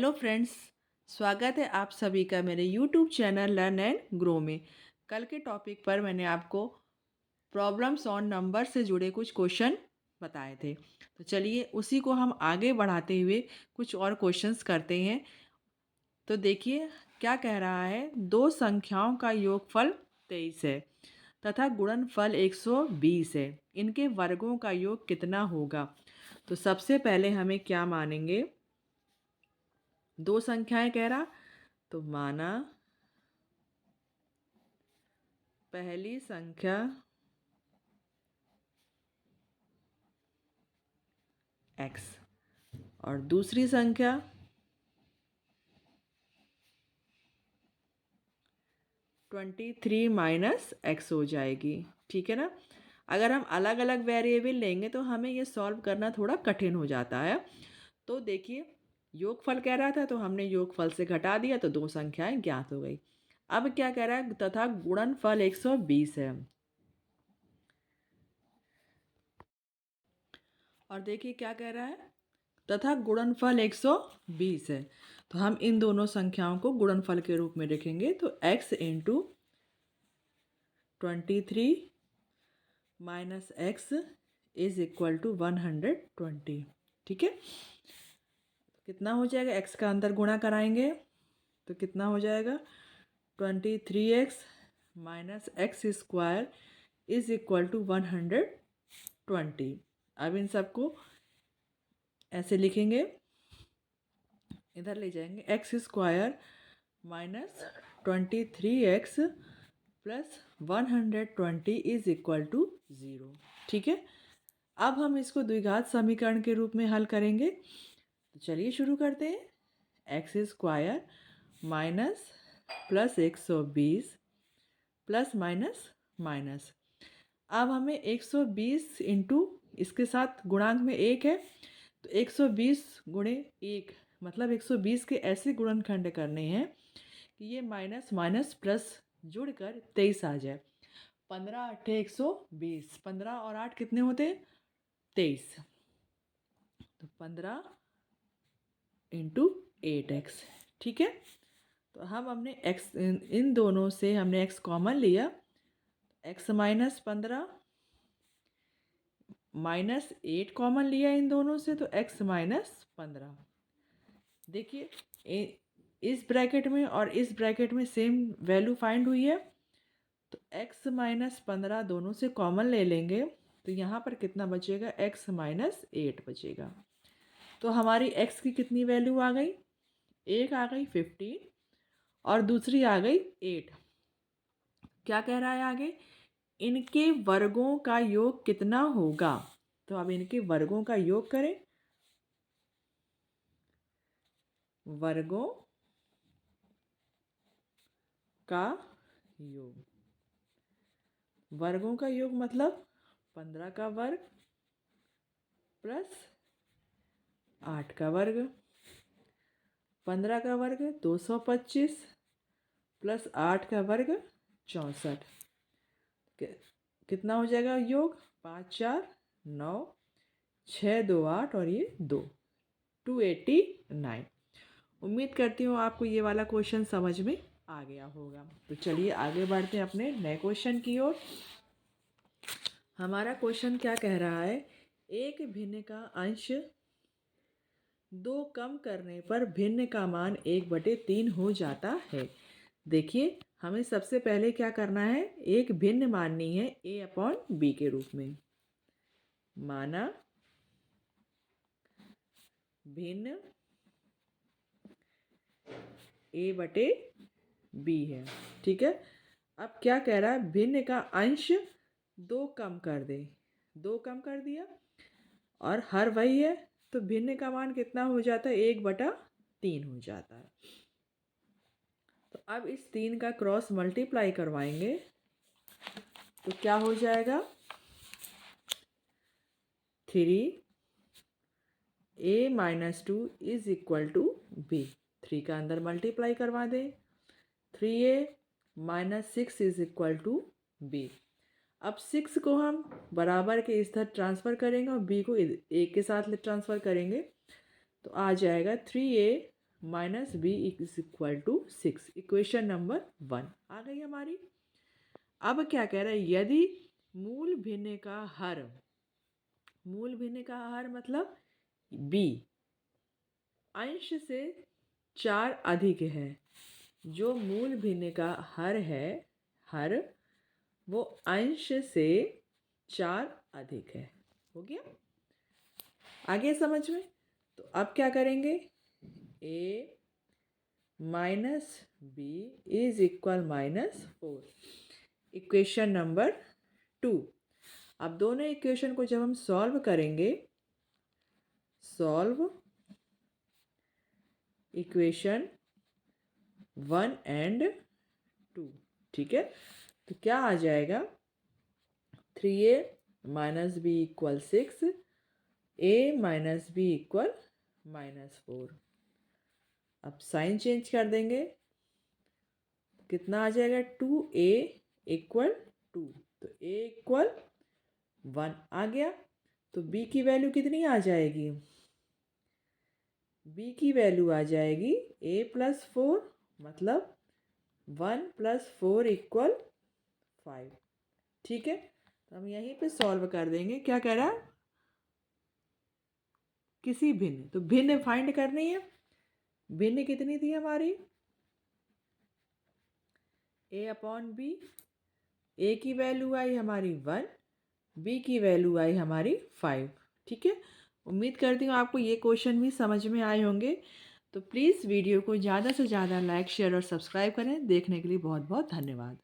Hello friends, स्वागत है आप सभी का मेरे YouTube channel learn and grow में। कल के टॉपिक पर मैंने आपको प्रॉब्लम्स ऑन नंबर से जुड़े कुछ क्वेश्चन बताए थे। तो चलिए उसी को हम आगे बढ़ाते हुए कुछ और क्वेश्चंस करते हैं। तो देखिए क्या कह रहा है, दो संख्याओं का योगफल 23 है तथा गुणनफल 120 है। इनके वर्गों का योग कितना होगा? तो सबसे पहले हमें क्या मानेंगे, दो संख्याएं कह रहा, तो माना पहली संख्या x और दूसरी संख्या 23 माइनस x हो जाएगी। ठीक है ना। अगर हम अलग अलग वेरिएबल लेंगे तो हमें ये सॉल्व करना थोड़ा कठिन हो जाता है। तो देखिए योगफल कह रहा था तो हमने योगफल से घटा दिया तो दो संख्याएं ज्ञात हो गई। अब क्या कह रहा है, तथा गुणनफल 120 है। और देखिए क्या कह रहा है, तथा गुणनफल 120 है। तो हम इन दोनों संख्याओं को गुणनफल के रूप में लिखेंगे। तो x into 23 minus x is equal to 120। ठीक है। कितना हो जाएगा, x का अंदर गुणा कराएंगे तो कितना हो जाएगा, 23x minus x square is equal to 120। अब इन सबको ऐसे लिखेंगे, इधर ले जाएंगे, x square minus 23x plus 120 is equal to 0। ठीक है। अब हम इसको द्विघात समीकरण के रूप में हल करेंगे। तो चलिए शुरू करते हैं। X square minus plus 120 plus minus minus. अब हमें 120 इंटू इसके साथ गुणांक में एक है तो 120 गुणे एक मतलब 120 के ऐसे गुणनखंड करने हैं कि ये माइनस माइनस प्लस जुड़कर 23 आ जाए। 15 अट्ठे 120, 15 और 8 कितने होते हैं, 23। तो 15 इंटू 8x। ठीक है। तो हम हमने x इन दोनों से हमने x कॉमन लिया, x माइनस 15 माइनस 8 कॉमन लिया इन दोनों से तो x माइनस 15। देखिए इस ब्रैकेट में और इस ब्रैकेट में सेम वैल्यू फाइंड हुई है तो x माइनस 15 दोनों से कॉमन ले लेंगे तो यहाँ पर कितना बचेगा, x माइनस 8 बचेगा। तो हमारी x की कितनी वैल्यू आ गई, एक आ गई 15 और दूसरी आ गई 8। क्या कह रहा है आगे, इनके वर्गों का योग कितना होगा। तो अब इनके वर्गों का योग करें, वर्गों का योग, वर्गों का योग मतलब 15 का वर्ग प्लस 8 का वर्ग, 15 का वर्ग 225 प्लस 8 का वर्ग 64। कितना हो जाएगा योग, 5 4 9 6 2 8 और ये 289। उम्मीद करती हूँ आपको ये वाला क्वेश्चन समझ में आ गया होगा। तो चलिए आगे बढ़ते हैं अपने नए क्वेश्चन की ओर। हमारा क्वेश्चन क्या कह रहा है, एक भिन्न का अंश दो कम करने पर भिन्न का मान 1/3 हो जाता है। देखिए हमें सबसे पहले क्या करना है, एक भिन्न माननी है a अपॉन b के रूप में। माना भिन्न a/b है। ठीक है। अब क्या कह रहा है, भिन्न का अंश दो कम कर दे, दो कम कर दिया और हर वही है तो भिन्न का मान कितना हो जाता है, 1/3 हो जाता है। तो अब इस 3 का क्रॉस मल्टीप्लाई करवाएंगे तो क्या हो जाएगा, 3a-2 is equal to b। 3 का अंदर मल्टीप्लाई करवा दें, 3a-6 is equal to b। अब 6 को हम बराबर के इस तरह ट्रांसफ़र करेंगे और b को a के साथ ट्रांसफ़र करेंगे तो आ जाएगा 3a minus b is equal to 6। Equation number 1 आ गई हमारी। अब क्या कह रहा है, यदि मूल भिन्न का हर, मूल भिन्न का हर मतलब बी अंश से 4 अधिक है। जो मूल भिन्न का हर है, हर वो अंश से 4 अधिक है। हो गया आगे समझ में। तो अब क्या करेंगे, a minus b is equal -4। Equation number 2। अब दोनों इक्वेशन को जब हम सॉल्व करेंगे, सॉल्व इक्वेशन 1 एंड 2, ठीक है। तो क्या आ जाएगा, 3a minus b equal 6, a minus b equal -4। अब साइन चेंज कर देंगे, कितना आ जाएगा, 2a इक्वल 2, तो a इक्वल 1 आ गया। तो b की वैल्यू कितनी आ जाएगी, b की वैल्यू आ जाएगी a प्लस 4, मतलब 1 प्लस 4 इक्वल 5। ठीक है, तो हम यहीं पे सॉल्व कर देंगे। क्या कह रहा है, किसी भिन्न, तो भिन्न फाइंड करनी है। भिन्न कितनी थी हमारी, a अपॉन बी। a की वैल्यू आई हमारी 1, b की वैल्यू आई हमारी 5। ठीक है, उम्मीद करती हूँ आपको ये क्वेश्चन भी समझ में आए होंगे। तो प्लीज़ वीडियो को ज़्यादा से ज़्यादा लाइक, शेयर और सब्सक्राइब करें। देखने के लिए बहुत बहुत धन्यवाद।